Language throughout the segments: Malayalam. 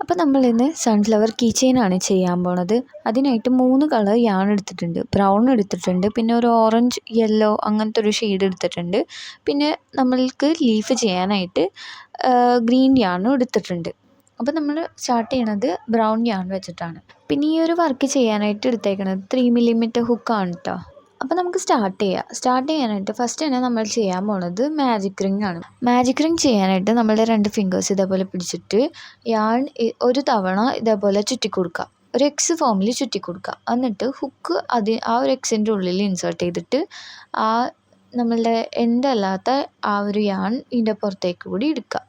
അപ്പോൾ നമ്മളിന്ന് സൺഫ്ലവർ കീ ചെയിനാണ് ചെയ്യാൻ പോണത്. അതിനായിട്ട് 3 കളർ യാൺ എടുത്തിട്ടുണ്ട്. ബ്രൗൺ എടുത്തിട്ടുണ്ട്, പിന്നെ ഒരു ഓറഞ്ച് യെല്ലോ അങ്ങനത്തെ ഒരു ഷെയ്ഡ് എടുത്തിട്ടുണ്ട്, പിന്നെ നമ്മൾക്ക് ലീഫ് ചെയ്യാനായിട്ട് ഗ്രീൻ യാണും എടുത്തിട്ടുണ്ട്. അപ്പോൾ നമ്മൾ സ്റ്റാർട്ട് ചെയ്യണത് ബ്രൗൺ യാൺ വെച്ചിട്ടാണ്. പിന്നെ ഈ ഒരു വർക്ക് ചെയ്യാനായിട്ട് എടുത്തേക്കണത് 3 mm ഹുക്കാണ് കേട്ടോ. അപ്പോൾ നമുക്ക് സ്റ്റാർട്ട് ചെയ്യാനായിട്ട് ഫസ്റ്റ് തന്നെ നമ്മൾ ചെയ്യാൻ പോണത് മാജിക് റിംഗ് ആണ്. മാജിക് റിംഗ് ചെയ്യാനായിട്ട് നമ്മളുടെ 2 ഫിംഗേഴ്സ് ഇതേപോലെ പിടിച്ചിട്ട് യാൺ ഒരു തവണ ഇതേപോലെ ചുറ്റി കൊടുക്കുക, ഒരു എക്സ് ഫോമിൽ ചുറ്റി കൊടുക്കുക. എന്നിട്ട് ഹുക്ക് ആ ഒരു എക്സിൻ്റെ ഉള്ളിൽ ഇൻസേർട്ട് ചെയ്തിട്ട് ആ നമ്മളുടെ എൻഡ് അല്ലാത്ത ആ ഒരു യാൺ ഇതിൻ്റെ പുറത്തേക്ക് കൂടി എടുക്കുക,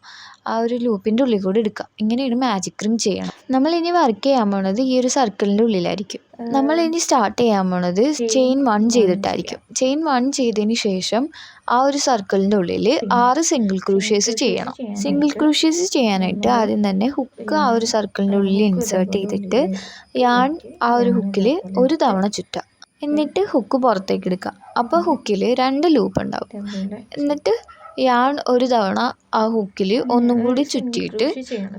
ആ ഒരു ലൂപ്പിൻ്റെ ഉള്ളിൽ കൂടി എടുക്കുക. ഇങ്ങനെയാണ് മാജിക് റിംഗ് ചെയ്യണം. നമ്മളിനി വർക്ക് ചെയ്യാൻ പോണത് ഈ ഒരു സർക്കിളിൻ്റെ ഉള്ളിലായിരിക്കും. നമ്മളിനി സ്റ്റാർട്ട് ചെയ്യാൻ പോണത് ചെയിൻ 1 ചെയ്തിട്ടായിരിക്കും. ചെയിൻ 1 ചെയ്തതിന് ശേഷം ആ ഒരു സർക്കിളിൻ്റെ ഉള്ളിൽ 6 സിംഗിൾ ക്രൂഷ്യേഴ്സ് ചെയ്യണം. സിംഗിൾ ക്രൂഷ്യേഴ്സ് ചെയ്യാനായിട്ട് ആദ്യം തന്നെ ഹുക്ക് ആ ഒരു സർക്കിളിൻ്റെ ഉള്ളിൽ ഇൻസേർട്ട് ചെയ്തിട്ട് യാൺ ആ ഒരു ഹുക്കിൽ ഒരു തവണ ചുറ്റുക. എന്നിട്ട് ഹുക്ക് പുറത്തേക്ക് എടുക്കുക. അപ്പോൾ ഹുക്കിൽ 2 ലൂപ്പ് ഉണ്ടാവും. എന്നിട്ട് യാൺ ഒരു തവണ ആ ഹുക്കിൽ ഒന്നും കൂടി ചുറ്റിയിട്ട്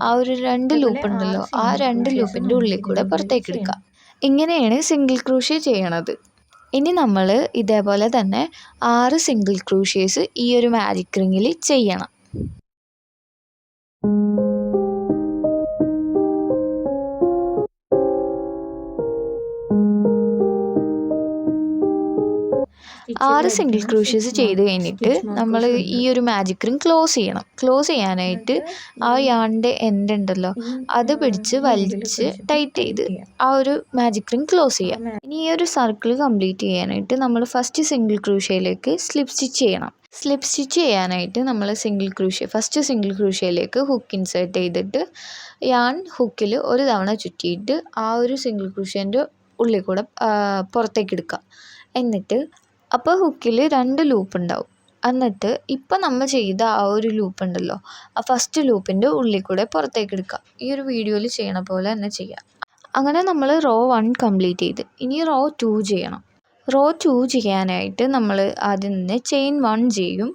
ആ ഒരു 2 ലൂപ്പ് ഉണ്ടല്ലോ, ആ 2 ലൂപ്പിൻ്റെ ഉള്ളിൽ കൂടെ പുറത്തേക്ക് എടുക്കുക. ഇങ്ങനെയാണ് സിംഗിൾ ക്രൂഷ്യ ചെയ്യണത്. ഇനി നമ്മൾ ഇതേപോലെ തന്നെ 6 സിംഗിൾ ക്രൂഷ്യേഴ്സ് ഈ ഒരു മാജിക് റിങ്ങിൽ ചെയ്യണം. ആറ് സിംഗിൾ ക്രൂഷ്യേഴ്സ് ചെയ്ത് കഴിഞ്ഞിട്ട് നമ്മൾ ഈ ഒരു മാജിക് റിംഗ് ക്ലോസ് ചെയ്യണം. ക്ലോസ് ചെയ്യാനായിട്ട് ആ യാണിൻ്റെ എൻഡ് ഉണ്ടല്ലോ, അത് പിടിച്ച് വലിച്ച് ടൈറ്റ് ചെയ്ത് ആ ഒരു മാജിക് റിംഗ് ക്ലോസ് ചെയ്യാം. ഇനി ഈ ഒരു സർക്കിൾ കംപ്ലീറ്റ് ചെയ്യാനായിട്ട് നമ്മൾ ഫസ്റ്റ് സിംഗിൾ ക്രൂഷ്യയിലേക്ക് സ്ലിപ്പ് സ്റ്റിച്ച് ചെയ്യണം. സ്ലിപ്പ് സ്റ്റിച്ച് ചെയ്യാനായിട്ട് നമ്മൾ ഫസ്റ്റ് സിംഗിൾ ക്രൂഷ്യയിലേക്ക് ഹുക്ക് ഇൻസേർട്ട് ചെയ്തിട്ട് യാൺ ഹുക്കിൽ ഒരു തവണ ചുറ്റിയിട്ട് ആ ഒരു സിംഗിൾ ക്രൂഷ്യൻ്റെ ഉള്ളിൽ കൂടെ പുറത്തേക്ക് എടുക്കുക. എന്നിട്ട് അപ്പോൾ ഹുക്കിൽ 2 ലൂപ്പ് ഉണ്ടാവും. എന്നിട്ട് ഇപ്പം നമ്മൾ ചെയ്ത ആ ഒരു ലൂപ്പ് ഉണ്ടല്ലോ, ആ ഫസ്റ്റ് ലൂപ്പിൻ്റെ ഉള്ളിൽ കൂടെ പുറത്തേക്ക് എടുക്കുക. ഈ ഒരു വീഡിയോയിൽ ചെയ്യണ പോലെ തന്നെ ചെയ്യാം. അങ്ങനെ നമ്മൾ റോ 1 കംപ്ലീറ്റ് ചെയ്ത് ഇനി റോ 2 ചെയ്യണം. റോ 2 ചെയ്യാനായിട്ട് നമ്മൾ ആദ്യം തന്നെ ചെയിൻ 1 ചെയ്യും.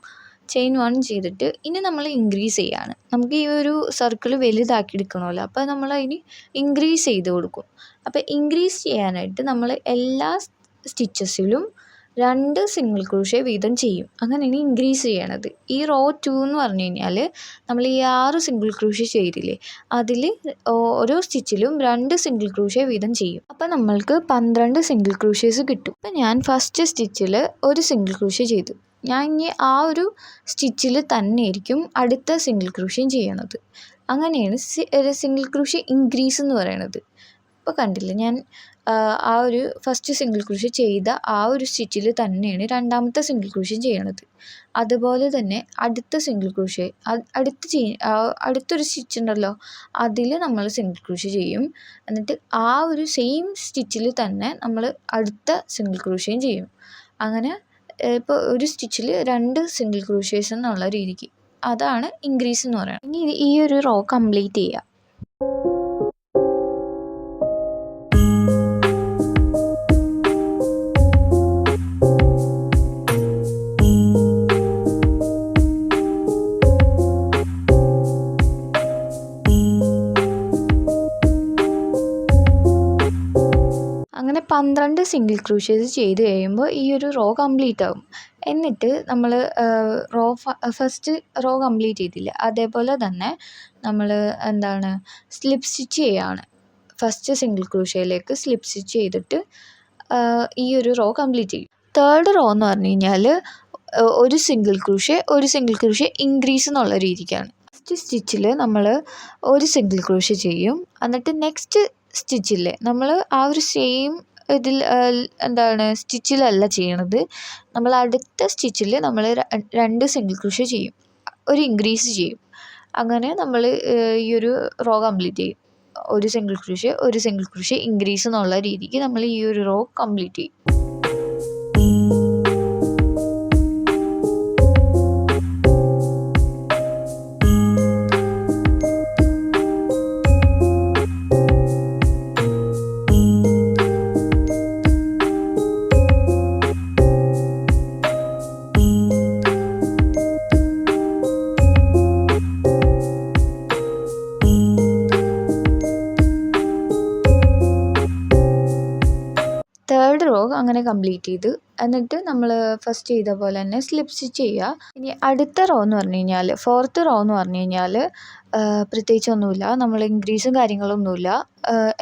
ചെയിൻ 1 ചെയ്തിട്ട് ഇനി നമ്മൾ ഇൻക്രീസ് ചെയ്യാണ്. നമുക്ക് ഈ ഒരു സർക്കിൾ വലുതാക്കി എടുക്കണമല്ലോ, അപ്പോൾ നമ്മൾ അതിന് ഇൻക്രീസ് ചെയ്ത് കൊടുക്കും. അപ്പോൾ ഇൻക്രീസ് ചെയ്യാനായിട്ട് നമ്മൾ എല്ലാ സ്റ്റിച്ചസിലും 2 സിംഗിൾ ക്രൂഷ്യ വീതം ചെയ്യും. അങ്ങനെയാണ് ഇൻക്രീസ് ചെയ്യണത്. ഈ റോ 2 എന്ന് പറഞ്ഞു കഴിഞ്ഞാൽ നമ്മൾ ഈ 6 സിംഗിൾ ക്രൂഷ്യ ചെയ്തില്ലേ, അതിൽ ഓരോ സ്റ്റിച്ചിലും 2 സിംഗിൾ ക്രൂഷ്യ വീതം ചെയ്യും. അപ്പോൾ നമ്മൾക്ക് 12 സിംഗിൾ ക്രൂഷ്യേഴ്സ് കിട്ടും. അപ്പോൾ ഞാൻ ഫസ്റ്റ് സ്റ്റിച്ചിൽ ഒരു സിംഗിൾ ക്രൂഷ്യ ചെയ്തു. ഞാൻ ഇനി ആ ഒരു സ്റ്റിച്ചിൽ തന്നെ ആയിരിക്കും അടുത്ത സിംഗിൾ ക്രൂഷ്യം ചെയ്യണത്. അങ്ങനെയാണ് സിംഗിൾ ക്രൂഷ്യ ഇൻക്രീസ് എന്ന് പറയണത്. ഇപ്പോൾ കണ്ടില്ലേ, ഞാൻ ആ ഒരു ഫസ്റ്റ് സിംഗിൾ ക്രൂഷ്യ ചെയ്ത ആ ഒരു സ്റ്റിച്ചിൽ തന്നെയാണ് രണ്ടാമത്തെ സിംഗിൾ ക്രൂഷ്യം ചെയ്യണത്. അതുപോലെ തന്നെ അടുത്ത സിംഗിൾ ക്രൂഷ്യ അടുത്തൊരു സ്റ്റിച്ച് ഉണ്ടല്ലോ, അതിൽ നമ്മൾ സിംഗിൾ ക്രൂഷ്യ ചെയ്യും. എന്നിട്ട് ആ ഒരു സെയിം സ്റ്റിച്ചിൽ തന്നെ നമ്മൾ അടുത്ത സിംഗിൾ ക്രൂഷ്യം ചെയ്യും. അങ്ങനെ ഇപ്പോൾ ഒരു സ്റ്റിച്ചിൽ 2 സിംഗിൾ ക്രൂഷ്യേഴ്സ് എന്നുള്ള രീതിക്ക്, അതാണ് ഇൻക്രീസ് എന്ന് പറയുന്നത്. ഇനി ഈ ഒരു റോ കംപ്ലീറ്റ് ചെയ്യുക. അങ്ങനെ 12 സിംഗിൾ ക്രൂഷ്യേഴ്സ് ചെയ്ത് കഴിയുമ്പോൾ ഈ ഒരു റോ കംപ്ലീറ്റ് ആകും. എന്നിട്ട് നമ്മൾ ഫസ്റ്റ് റോ കംപ്ലീറ്റ് ചെയ്തില്ല, അതേപോലെ തന്നെ നമ്മൾ സ്ലിപ്പ് സ്റ്റിച്ച് ചെയ്യുകയാണ്. ഫസ്റ്റ് സിംഗിൾ ക്രൂഷ്യയിലേക്ക് സ്ലിപ്പ് സ്റ്റിച്ച് ചെയ്തിട്ട് ഈ ഒരു റോ കംപ്ലീറ്റ് ചെയ്യും. തേർഡ് റോ എന്ന് പറഞ്ഞു കഴിഞ്ഞാൽ ഒരു സിംഗിൾ ക്രൂഷ്യ ഇൻക്രീസ് എന്നുള്ള രീതിക്കാണ്. ഫസ്റ്റ് സ്റ്റിച്ചിൽ നമ്മൾ ഒരു സിംഗിൾ ക്രൂഷ്യ ചെയ്യും. എന്നിട്ട് നെക്സ്റ്റ് സ്റ്റിച്ചിൽ നമ്മൾ ആ ഒരു സെയിം ഇതിൽ സ്റ്റിച്ചിലല്ല ചെയ്യണത്, നമ്മൾ അടുത്ത സ്റ്റിച്ചിൽ നമ്മൾ 2 സിംഗിൾ ക്രൂഷ്യ ചെയ്യും, ഒരു ഇൻക്രീസ് ചെയ്യും. അങ്ങനെ നമ്മൾ ഈ ഒരു റോ കംപ്ലീറ്റ് ചെയ്യും. ഒരു സിംഗിൾ ക്രൂഷ്യ ഇൻക്രീസ് എന്നുള്ള രീതിക്ക് നമ്മൾ ഈ ഒരു റോ കംപ്ലീറ്റ് ചെയ്യും. അങ്ങനെ കംപ്ലീറ്റ് ചെയ്ത്. എന്നിട്ട് നമ്മൾ ഫസ്റ്റ് ചെയ്ത പോലെ തന്നെ സ്ലിപ്പ് സ്റ്റിച്ച് ചെയ്യുക. ഇനി അടുത്ത റോ എന്ന് പറഞ്ഞു കഴിഞ്ഞാൽ, 4th റോ എന്ന് പറഞ്ഞു കഴിഞ്ഞാൽ പ്രത്യേകിച്ചൊന്നുമില്ല, നമ്മൾ ഇൻക്രീസും കാര്യങ്ങളൊന്നുമില്ല.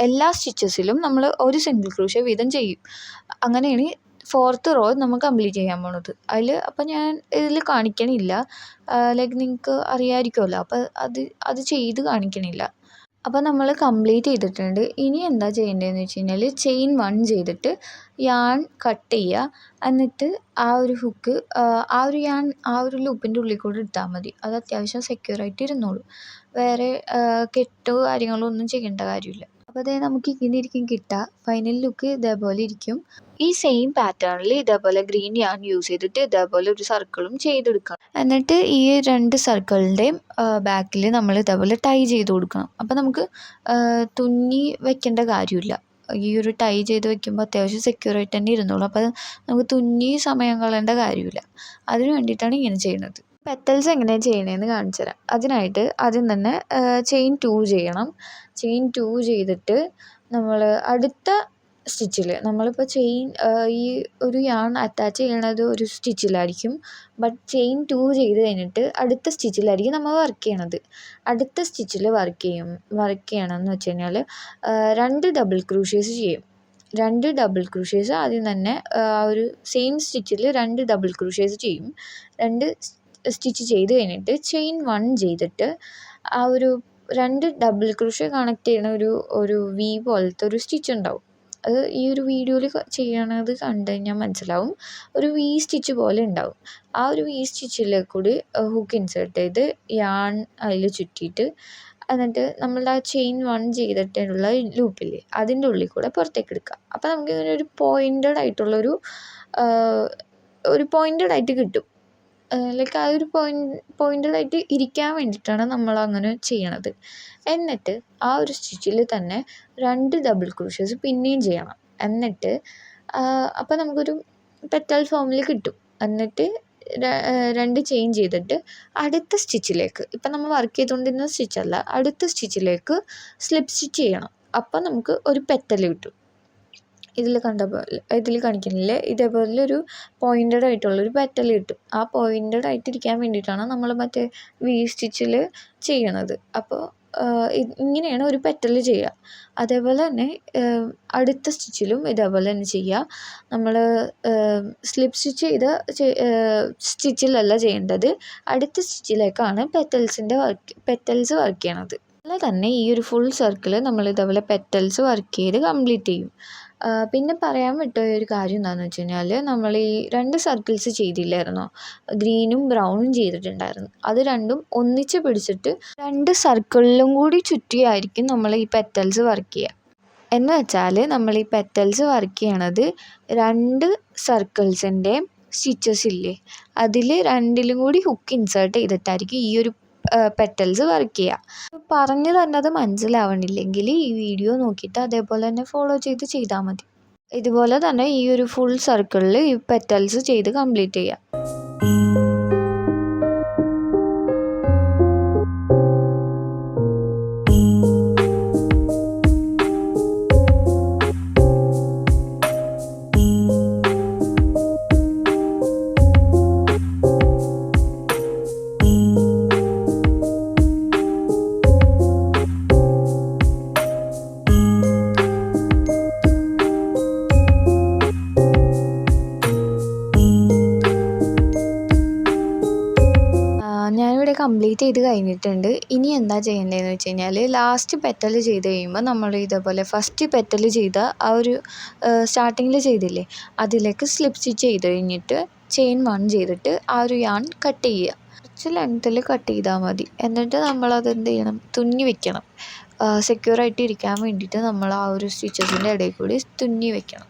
എല്ലാ സ്റ്റിച്ചസിലും നമ്മൾ ഒരു സിംഗിൾ ക്രോഷ്യ വീതം ചെയ്യും. അങ്ങനെയാണ് 4th റോ നമ്മൾ കംപ്ലീറ്റ് ചെയ്യാൻ പോണത്. അപ്പം ഞാൻ ഇതിൽ കാണിക്കണില്ല, ലൈക്ക് നിങ്ങൾക്ക് അറിയാമായിരിക്കുമല്ലോ, അപ്പോൾ അത് ചെയ്ത് കാണിക്കണില്ല. അപ്പോൾ നമ്മൾ കംപ്ലീറ്റ് ചെയ്തിട്ടുണ്ട്. ഇനി എന്താ ചെയ്യേണ്ടതെന്ന് വെച്ച് കഴിഞ്ഞാൽ, ചെയിൻ 1 ചെയ്തിട്ട് യാൺ കട്ട് ചെയ്യുക. എന്നിട്ട് ആ ഒരു ഹുക്ക് ആ ഒരു യാൺ ആ ഒരു ലൂപ്പിൻ്റെ ഉള്ളിൽ കൂടെ ഇട്ടാൽ മതി. അത് അത്യാവശ്യം സെക്യൂറായിട്ട് ഇരുന്നോളൂ. വേറെ കെട്ടോ കാര്യങ്ങളോ ഒന്നും ചെയ്യേണ്ട കാര്യമില്ല. അപ്പോൾ അതേ നമുക്ക് ഇങ്ങനെ ഇരിക്കും കിട്ടുക. ഫൈനൽ ലുക്ക് ഇതേപോലെ ഇരിക്കും. ഈ സെയിം പാറ്റേണിൽ ഇതേപോലെ ഗ്രീൻ യാൺ യൂസ് ചെയ്തിട്ട് ഇതേപോലെ ഒരു സർക്കിളും ചെയ്തെടുക്കണം. എന്നിട്ട് ഈ 2 സർക്കിളിൻ്റെയും ബാക്കിൽ നമ്മൾ ഇതേപോലെ ടൈ ചെയ്ത് കൊടുക്കണം. അപ്പോൾ നമുക്ക് തുന്നി വെക്കേണ്ട കാര്യമില്ല. ഈ ഒരു ടൈ ചെയ്ത് വെക്കുമ്പോൾ അത്യാവശ്യം സെക്യൂറായിട്ട് തന്നെ ഇരുന്നോളൂ. അപ്പോൾ നമുക്ക് തുന്നി സമയം കളയേണ്ട കാര്യമില്ല. അതിന് വേണ്ടിയിട്ടാണ് ഇങ്ങനെ ചെയ്യുന്നത്. പെറ്റൽസ് എങ്ങനെയാണ് ചെയ്യണതെന്ന് കാണിച്ചു തരാം. അതിനായിട്ട് ആദ്യം തന്നെ ചെയിൻ 2 ചെയ്യണം. ചെയിൻ 2 ചെയ്തിട്ട് നമ്മൾ അടുത്ത സ്റ്റിച്ചിൽ, നമ്മളിപ്പോൾ ഈ ഒരു യാൺ അറ്റാച്ച് ചെയ്യണത് ഒരു സ്റ്റിച്ചിലായിരിക്കും. ബട്ട് ചെയിൻ 2 ചെയ്ത് കഴിഞ്ഞിട്ട് അടുത്ത സ്റ്റിച്ചിലായിരിക്കും നമ്മൾ വർക്ക് ചെയ്യണത്. അടുത്ത സ്റ്റിച്ചിൽ വർക്ക് ചെയ്യണമെന്ന് വെച്ച് കഴിഞ്ഞാൽ 2 ഡബിൾ ക്രൂഷ്യേസ് ചെയ്യും. 2 ഡബിൾ ക്രൂഷ്യേസ് ആദ്യം തന്നെ ആ ഒരു സെയിം സ്റ്റിച്ചിൽ 2 ഡബിൾ ക്രൂഷ്യേസ് ചെയ്യും. 2 സ്റ്റിച്ച് ചെയ്ത് കഴിഞ്ഞിട്ട് ചെയിൻ 1 ചെയ്തിട്ട് ആ ഒരു 2 ഡബിൾ ക്രൂഷ്യ കണക്ട് ചെയ്യണ ഒരു വി പോലത്തെ ഒരു സ്റ്റിച്ച് ഉണ്ടാവും. അത് ഈ ഒരു വീഡിയോയിൽ ചെയ്യണത് കണ്ടു കഴിഞ്ഞാൽ മനസ്സിലാവും. ഒരു വി സ്റ്റിച്ച് പോലെ ഉണ്ടാവും. ആ ഒരു വി സ്റ്റിച്ചിൽ കൂടി ഹുക്ക് ഇൻസേർട്ട് ചെയ്ത് യാൺ അതിൽ ചുറ്റിയിട്ട്, എന്നിട്ട് നമ്മളുടെ ആ ചെയിൻ 1 ചെയ്തിട്ടുള്ള ലൂപ്പില്ലേ അതിൻ്റെ ഉള്ളിൽ കൂടെ പുറത്തേക്ക് എടുക്കുക. അപ്പോൾ നമുക്ക് ഇങ്ങനെ ഒരു പോയിൻറ്റഡ് ആയിട്ടുള്ളൊരു പോയിൻറ്റഡ് ആയിട്ട് കിട്ടും. ലൈക്ക് ആ ഒരു പോയിൻറ്റഡ് ആയിട്ട് ഇരിക്കാൻ വേണ്ടിയിട്ടാണ് നമ്മൾ അങ്ങനെ ചെയ്യണത്. എന്നിട്ട് ആ ഒരു സ്റ്റിച്ചിൽ തന്നെ 2 ഡബിൾ ക്രൂഷ്യേസ് പിന്നെയും ചെയ്യണം. എന്നിട്ട് അപ്പോൾ നമുക്കൊരു പെറ്റൽ ഫോമിൽ കിട്ടും. എന്നിട്ട് 2 ചെയിൻ ചെയ്തിട്ട് അടുത്ത സ്റ്റിച്ചിലേക്ക്, ഇപ്പം നമ്മൾ വർക്ക് ചെയ്തുകൊണ്ടിരുന്ന സ്റ്റിച്ചല്ല, അടുത്ത സ്റ്റിച്ചിലേക്ക് സ്ലിപ്പ് സ്റ്റിച്ച് ചെയ്യണം. അപ്പം നമുക്ക് ഒരു പെറ്റൽ കിട്ടും. ഇതിൽ കാണിക്കുന്നില്ലേ, ഇതേപോലെ ഒരു പോയിൻറ്റഡ് ആയിട്ടുള്ളൊരു പെറ്റൽ കിട്ടും. ആ പോയിൻറ്റഡ് ആയിട്ടിരിക്കാൻ വേണ്ടിയിട്ടാണ് നമ്മൾ മറ്റേ വി സ്റ്റിച്ചിൽ ചെയ്യണത്. അപ്പോൾ ഇങ്ങനെയാണ് ഒരു പെറ്റൽ ചെയ്യുക. അതേപോലെ തന്നെ അടുത്ത സ്റ്റിച്ചിലും ഇതേപോലെ തന്നെ ചെയ്യുക. നമ്മൾ സ്ലിപ്പ് സ്റ്റിച്ച് ചെയ്ത സ്റ്റിച്ചിലല്ല ചെയ്യേണ്ടത്, അടുത്ത സ്റ്റിച്ചിലേക്കാണ് പെറ്റൽസ് വർക്ക് ചെയ്യണത്. അതുപോലെ തന്നെ ഈ ഒരു ഫുൾ സർക്കിൾ നമ്മൾ ഇതേപോലെ പെറ്റൽസ് വർക്ക് ചെയ്ത് കംപ്ലീറ്റ് ചെയ്യും. പിന്നെ പറയാൻ വിട്ടുപോയ ഒരു കാര്യം എന്താണെന്ന് വെച്ച് കഴിഞ്ഞാൽ, നമ്മൾ ഈ 2 സർക്കിൾസ് ചെയ്തില്ലായിരുന്നോ, ഗ്രീനും ബ്രൗണും ചെയ്തിട്ടുണ്ടായിരുന്നു. അത് രണ്ടും ഒന്നിച്ച് പിടിച്ചിട്ട് 2 സർക്കിളിലും കൂടി ചുറ്റിയായിരിക്കും നമ്മൾ ഈ പെറ്റൽസ് വർക്ക് ചെയ്യുക. എന്ന് വെച്ചാൽ നമ്മൾ ഈ പെറ്റൽസ് വർക്ക് ചെയ്യണത് 2 സർക്കിൾസിൻ്റെ സ്റ്റിച്ചസ് ഇല്ലേ, അതിൽ 2ലും കൂടി ഹുക്ക് ഇൻസേർട്ട് ചെയ്തിട്ടായിരിക്കും ഈ ഒരു പെറ്റൽസ് വർക്ക് ചെയ്യുക. പറഞ്ഞു തന്നത് മനസ്സിലാവണില്ലെങ്കിൽ ഈ വീഡിയോ നോക്കിയിട്ട് അതേപോലെ തന്നെ ഫോളോ ചെയ്താൽ മതി. ഇതുപോലെ തന്നെ ഈ ഒരു ഫുൾ സർക്കിളിൽ ഈ പെറ്റൽസ് ചെയ്ത് കംപ്ലീറ്റ് ചെയ്യുക. കംപ്ലീറ്റ് ചെയ്ത് കഴിഞ്ഞിട്ടുണ്ട്. ഇനി എന്താ ചെയ്യേണ്ടതെന്ന് വെച്ച് കഴിഞ്ഞാൽ, ലാസ്റ്റ് പെറ്റൽ ചെയ്ത് കഴിയുമ്പോൾ നമ്മൾ ഇതേപോലെ ഫസ്റ്റ് പെറ്റൽ ചെയ്ത ആ ഒരു സ്റ്റാർട്ടിങ്ങിൽ ചെയ്തില്ലേ അതിലേക്ക് സ്ലിപ്പ് സ്റ്റിച്ച് ചെയ്ത് കഴിഞ്ഞിട്ട് ചെയിൻ 1 ചെയ്തിട്ട് ആ ഒരു യാൺ കട്ട് ചെയ്യുക. കുറച്ച് ലെങ്ത്തിൽ കട്ട് ചെയ്താൽ മതി. എന്നിട്ട് നമ്മളത് എന്ത് ചെയ്യണം, തുന്നി വെക്കണം. സെക്യൂറായിട്ട് ഇരിക്കാൻ വേണ്ടിയിട്ട് നമ്മൾ ആ ഒരു സ്റ്റിച്ചസിൻ്റെ ഇടയിൽ കൂടി തുന്നി വെക്കണം.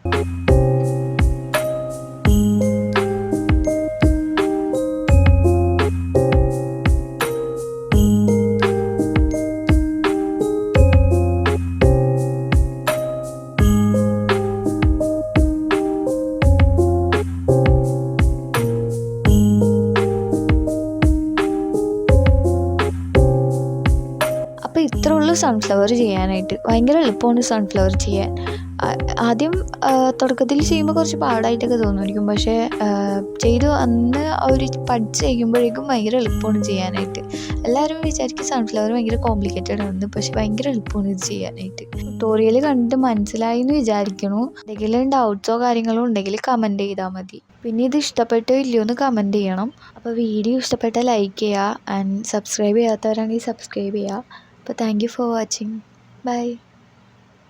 അപ്പോൾ ഇത്രേ ഉള്ളൂ സൺഫ്ലവർ ചെയ്യാനായിട്ട്. ഭയങ്കര എളുപ്പമാണ് സൺഫ്ലവർ ചെയ്യാൻ. ആദ്യം തുടക്കത്തിൽ ചെയ്യുമ്പോൾ കുറച്ച് പാടായിട്ടൊക്കെ തോന്നുമായിരിക്കും, പക്ഷേ ചെയ്തു അന്ന് പഠിച്ച് കഴിയുമ്പോഴേക്കും ഭയങ്കര എളുപ്പമാണ് ചെയ്യാനായിട്ട്. എല്ലാവരും വിചാരിക്കും സൺഫ്ലവർ ഭയങ്കര കോംപ്ലിക്കേറ്റഡ് ആണ്, പക്ഷെ ഭയങ്കര എളുപ്പമാണ് ഇത് ചെയ്യാനായിട്ട്. ട്യൂട്ടോറിയൽ കണ്ടിട്ട് മനസ്സിലായി എന്ന് വിചാരിക്കണു. എന്തെങ്കിലും ഡൗട്ട്സോ കാര്യങ്ങളോ ഉണ്ടെങ്കിൽ കമൻറ്റ് ചെയ്താൽ മതി. പിന്നെ ഇത് ഇഷ്ടപ്പെട്ടോ ഇല്ലയോ എന്ന് കമൻറ്റ് ചെയ്യണം. അപ്പോൾ വീഡിയോ ഇഷ്ടപ്പെട്ടാൽ ലൈക്ക് ചെയ്യുക, ആൻഡ് സബ്സ്ക്രൈബ് ചെയ്യാത്തവരാണെങ്കിൽ സബ്സ്ക്രൈബ് ചെയ്യുക. അപ്പോൾ thank you for watching. By.